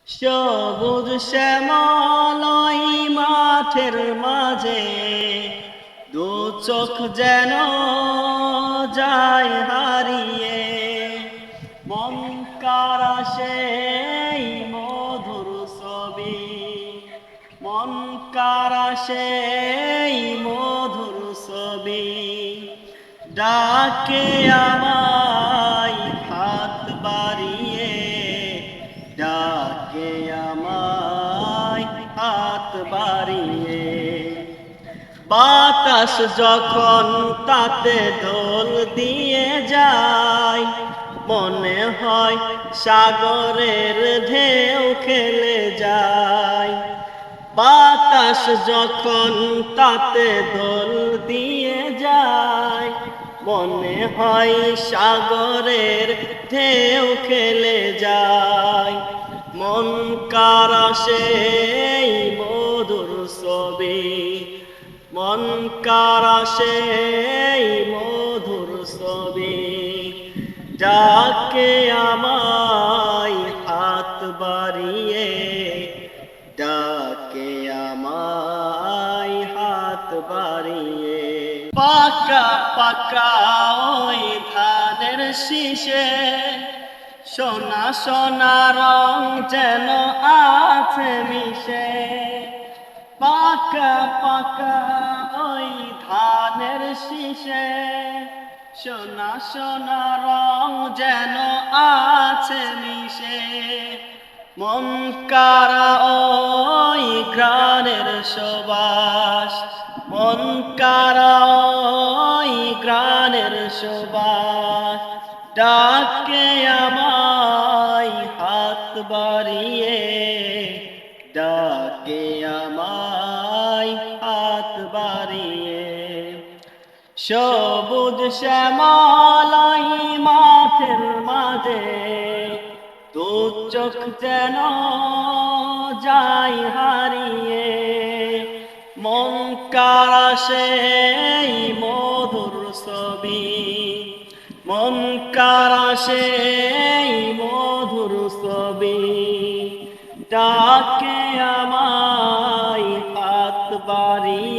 সবুজ শ্যামলই মাঠের মাঝে দু চোখ যেন যায় হারিয়ে, মন কারা সেই মধুর ছবি, মন কারা সেই মধুর ছবি, ডাকে আমায় হাত বাড়িয়ে, ডাকে আমায় হাত বাড়িয়ে। বাতাস যখন তাতে দোল দিয়ে যায়, মনে হয় সাগরের ঢেউ খেলে যায়। বাতাস যখন তাতে দোল দিয়ে যায়, মনে হয় সাগরের ঢেউ খেলে যায়। মন কারা সেই মধুর ছবি, মন কারা সেই মধুর ছবি, ডাকে আমায় হাত বাড়িয়ে, ডাকে আমায় হাত বাড়িয়ে। পাকা পাকা ওই ধানের শীষে সোনা সোনা রং যেন আছে মিশে। পাকা পাকা ওই ধানের শীষে সোনা সোনা রং যেন আছে মিশে। মন কারা ওই ঘ্রাণের সুবাস, মন কারা ওই ঘ্রাণের সুবাস, ডাকে আমায় হাত বাড়িয়ে, ডাকে আমায় হাত বাড়িয়ে। সবুজ শ্যামলাই মাঠের মাঝে দু চোখ যেন যায় হারিয়ে, মন কারা সেই মধুর ছবি, মন কারা সেই মধুর ছবি, ডাকে আমায় হাত বাড়িয়ে।